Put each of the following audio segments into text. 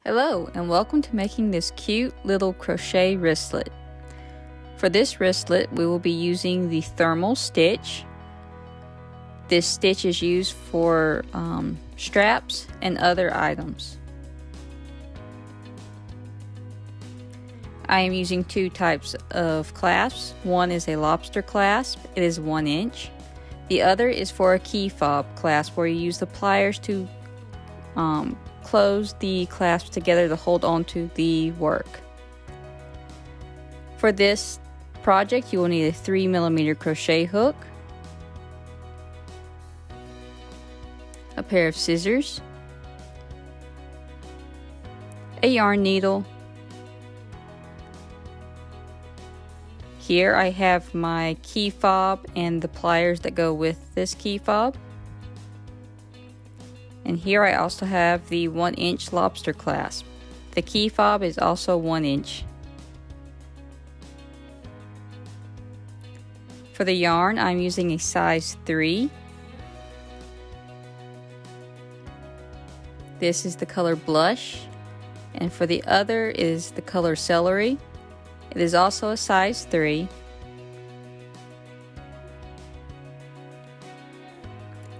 Hello and welcome to making this cute little crochet wristlet. For this wristlet we will be using the thermal stitch. This stitch is used for straps and other items. I am using two types of clasps. One is a lobster clasp, it is 1 inch. The other is for a key fob clasp where you use the pliers to close the clasps together to hold on to the work. For this project you will need a 3mm crochet hook, a pair of scissors, a yarn needle. Here I have my key fob and the pliers that go with this key fob. And here I also have the 1 inch lobster clasp. The key fob is also 1 inch. For the yarn, I'm using a size 3. This is the color blush, and for the other is the color celery. It is also a size 3.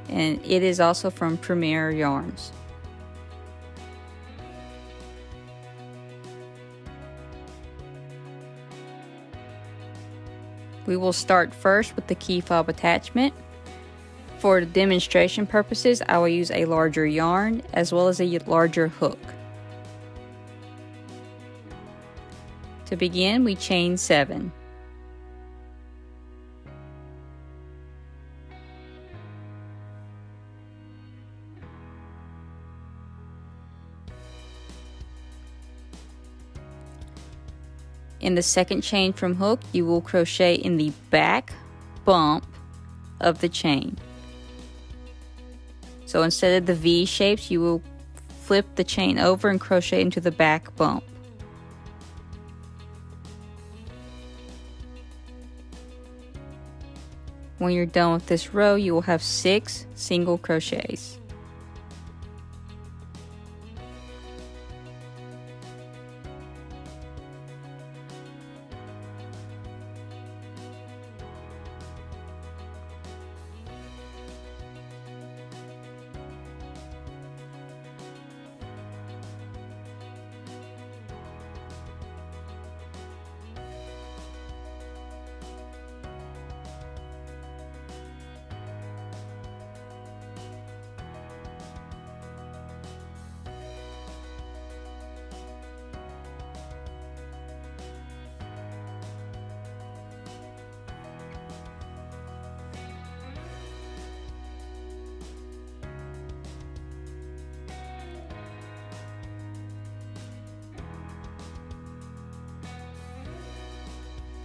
And it is also from Premier Yarns. We will start first with the key fob attachment. For demonstration purposes, I will use a larger yarn as well as a larger hook. To begin, we chain 7. In the second chain from hook, you will crochet in the back bump of the chain. So instead of the V shapes, you will flip the chain over and crochet into the back bump. When you're done with this row, you will have 6 single crochets.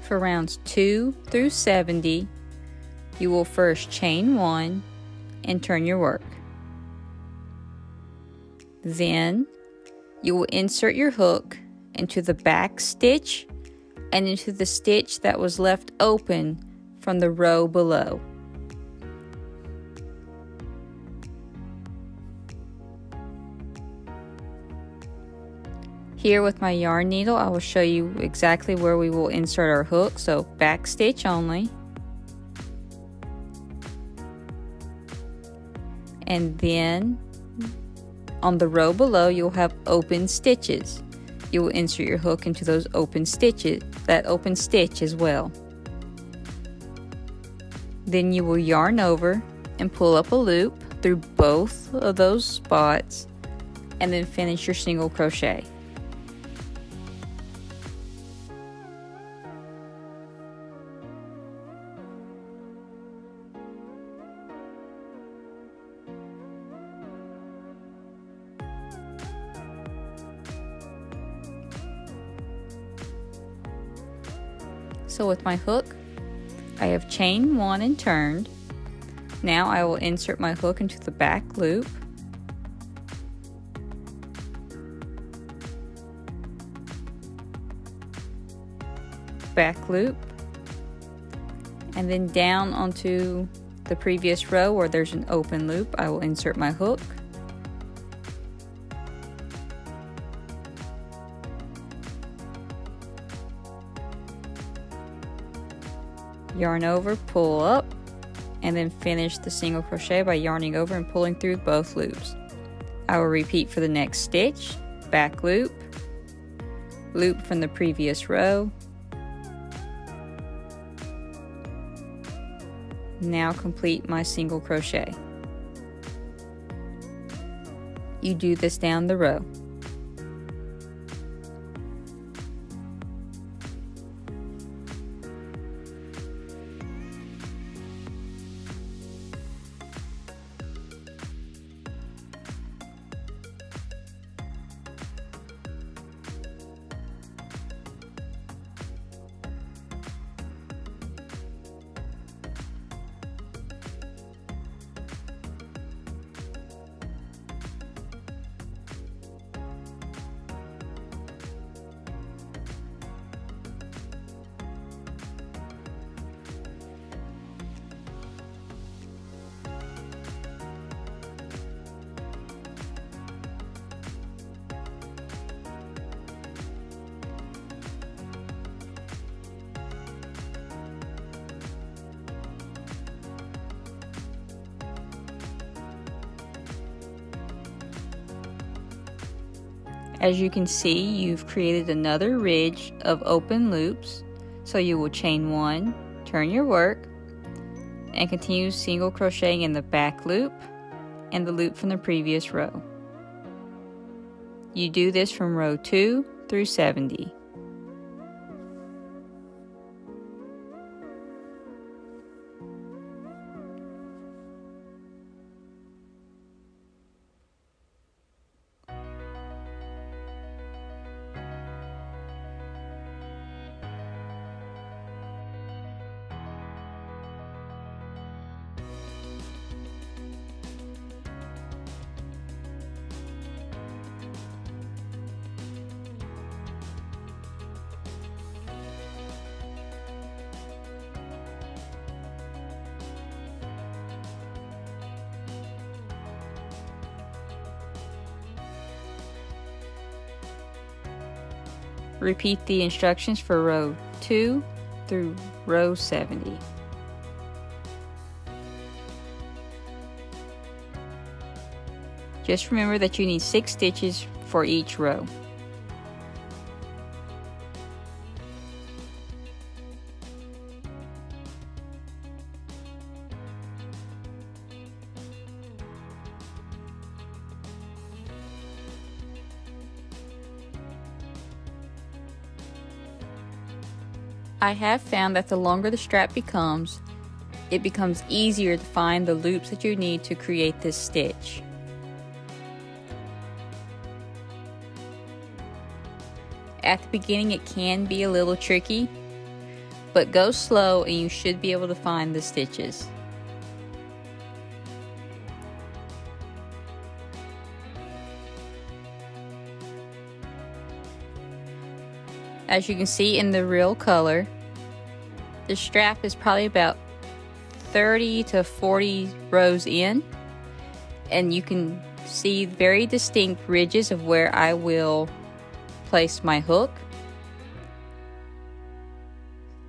For rounds 2 through 70, you will first chain 1 and turn your work. Then you will insert your hook into the back stitch and into the stitch that was left open from the row below. Here with my yarn needle, I will show you exactly where we will insert our hook. So back stitch only. And then on the row below, you'll have open stitches. You will insert your hook into those open stitches, that open stitch as well. Then you will yarn over and pull up a loop through both of those spots and then finish your single crochet. So with my hook, I have chained 1 and turned. Now I will insert my hook into the back loop. Back loop. And then down onto the previous row where there's an open loop, I will insert my hook. yarn over, pull up, and then finish the single crochet by yarning over and pulling through both loops. I will repeat for the next stitch, back loop, loop from the previous row. Now complete my single crochet. You do this down the row. As you can see, you've created another ridge of open loops, so you will chain one, turn your work, and continue single crocheting in the back loop and the loop from the previous row. You do this from row 2 through 70. Repeat the instructions for row 2 through row 70. Just remember that you need 6 stitches for each row. I have found that the longer the strap becomes, it becomes easier to find the loops that you need to create this stitch. At the beginning it can be a little tricky, but go slow and you should be able to find the stitches. As you can see in the real color, the strap is probably about 30 to 40 rows in, and you can see very distinct ridges of where I will place my hook.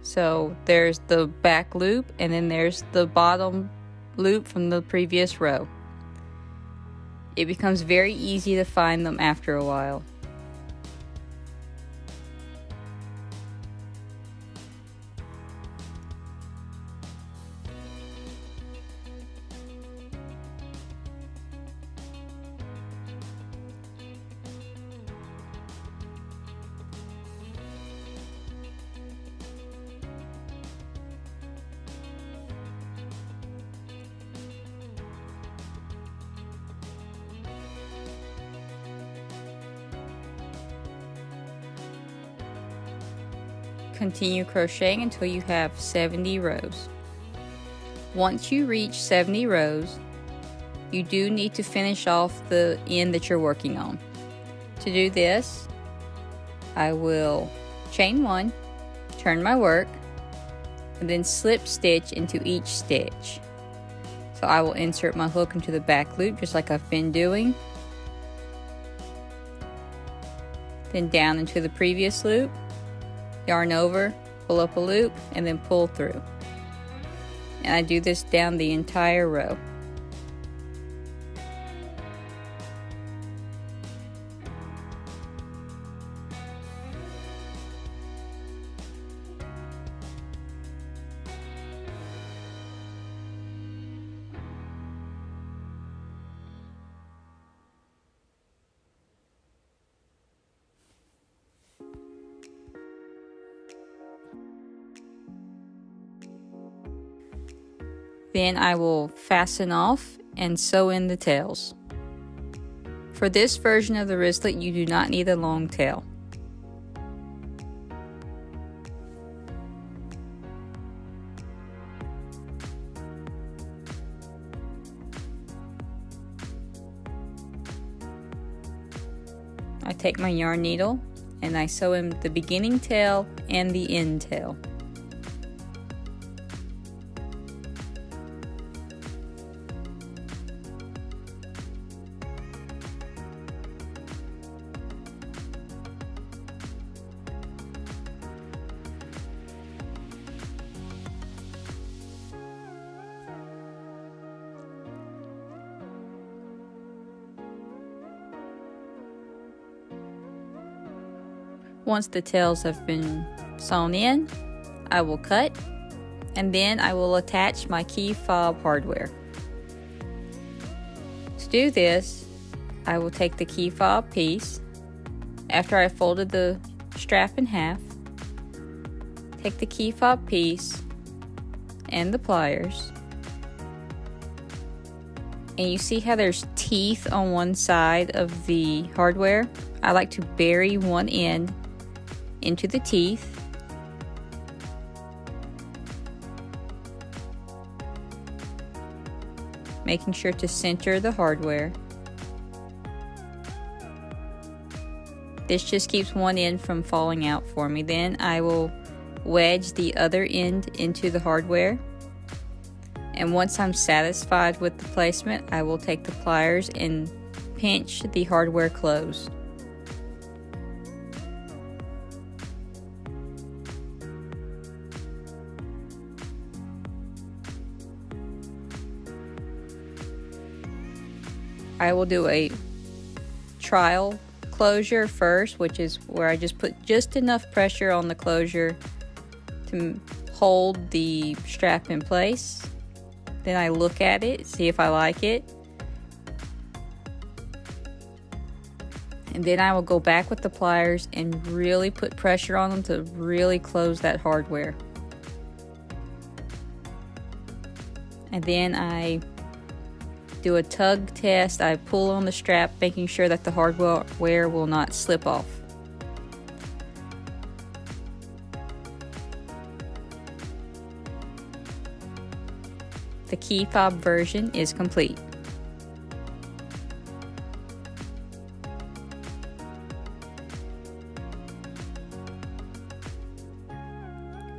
So there's the back loop, and then there's the bottom loop from the previous row. It becomes very easy to find them after a while. Continue crocheting until you have 70 rows. Once you reach 70 rows, you do need to finish off the end that you're working on. To do this, I will chain one, turn my work, and then slip stitch into each stitch. So I will insert my hook into the back loop just like I've been doing, then down into the previous loop, yarn over, pull up a loop, and then pull through. and I do this down the entire row. Then I will fasten off and sew in the tails. For this version of the wristlet, you do not need a long tail. I take my yarn needle and I sew in the beginning tail and the end tail. Once the tails have been sewn in, I will cut, and then I will attach my key fob hardware. To do this, I will take the key fob piece, after I folded the strap in half, take the key fob piece and the pliers, and you see how there's teeth on one side of the hardware? I like to bury one end into the teeth, making sure to center the hardware. This just keeps one end from falling out for me. Then I will wedge the other end into the hardware, and once I'm satisfied with the placement, I will take the pliers and pinch the hardware closed. I will do a trial closure first, which is where I just put just enough pressure on the closure to hold the strap in place. Then I look at it, see if I like it. And then I will go back with the pliers and really put pressure on them to really close that hardware. And then I do a tug test. I pull on the strap, making sure that the hardware will not slip off. The key fob version is complete.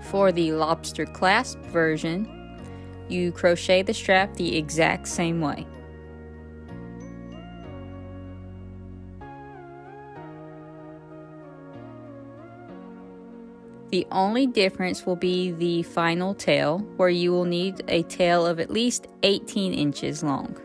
For the Lobster Clasp version, you crochet the strap the exact same way. The only difference will be the final tail, where you will need a tail of at least 18 inches long.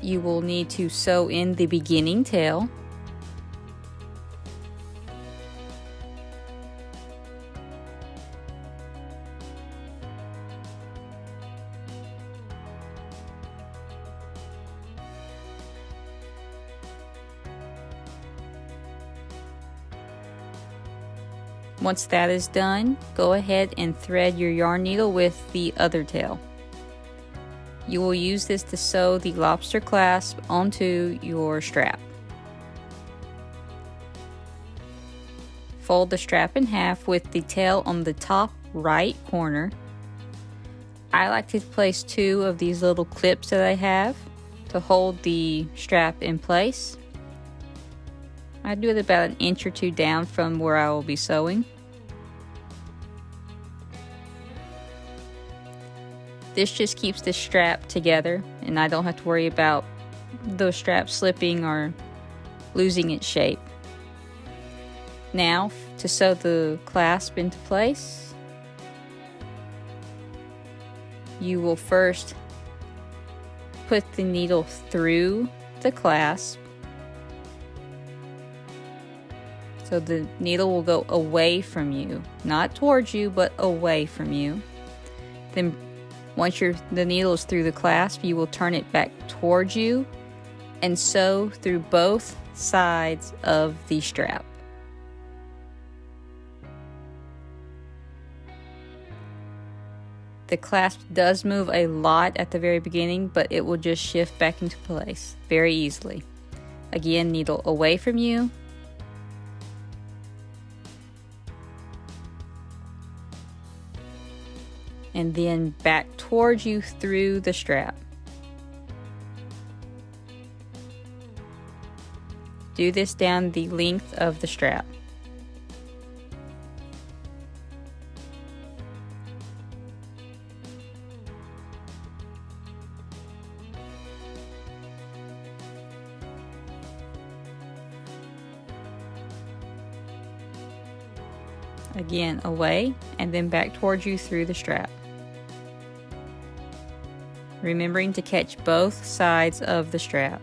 You will need to sew in the beginning tail. Once that is done, go ahead and thread your yarn needle with the other tail. You will use this to sew the lobster clasp onto your strap. Fold the strap in half with the tail on the top right corner. I like to place 2 of these little clips that I have to hold the strap in place. I do it about an inch or two down from where I will be sewing. This just keeps the strap together, and I don't have to worry about the strap slipping or losing its shape. Now, to sew the clasp into place, you will first put the needle through the clasp. So the needle will go away from you, not towards you, but away from you. Then once the needle is through the clasp, you will turn it back towards you and sew through both sides of the strap. The clasp does move a lot at the very beginning, but it will just shift back into place very easily. Again, needle away from you. And then back towards you through the strap. Do this down the length of the strap. Again, away and then back towards you through the strap. Remembering to catch both sides of the strap.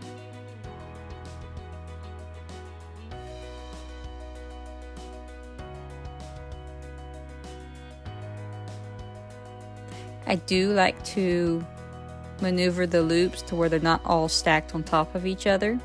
I do like to maneuver the loops to where they're not all stacked on top of each other.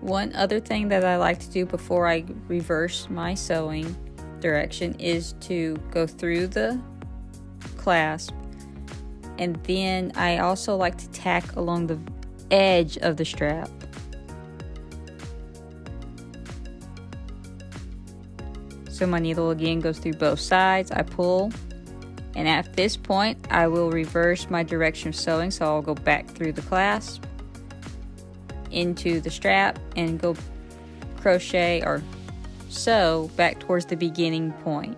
One other thing that I like to do before I reverse my sewing direction is to go through the clasp, and then I also like to tack along the edge of the strap. So my needle again goes through both sides. I pull, and at this point I will reverse my direction of sewing, so I'll go back through the clasp into the strap and go crochet or sew back towards the beginning point.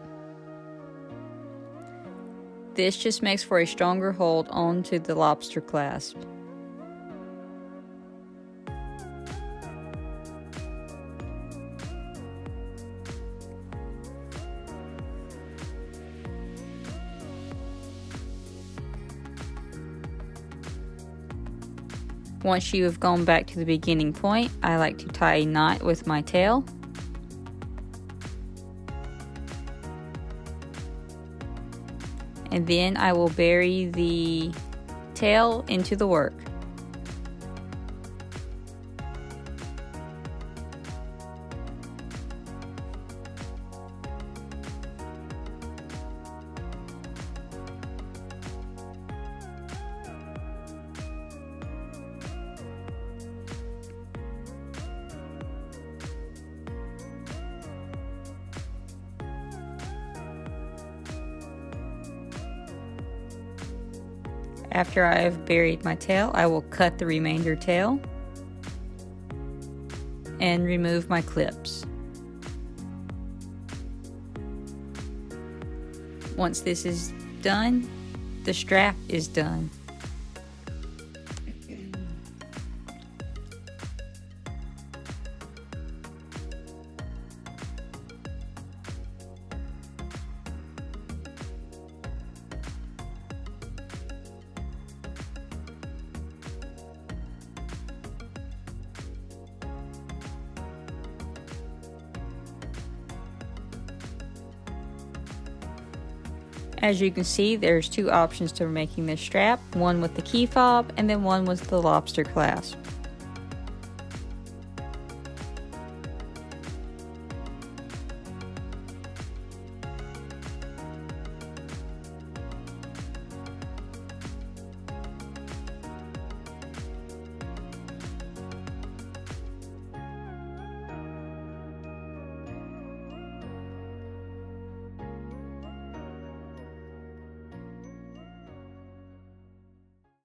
This just makes for a stronger hold onto the lobster clasp. Once you have gone back to the beginning point, I like to tie a knot with my tail. And then I will bury the tail into the work. After I have buried my tail, I will cut the remainder tail and remove my clips. Once this is done, the strap is done. As you can see, there's two options to making this strap, one with the key fob and then one with the lobster clasp.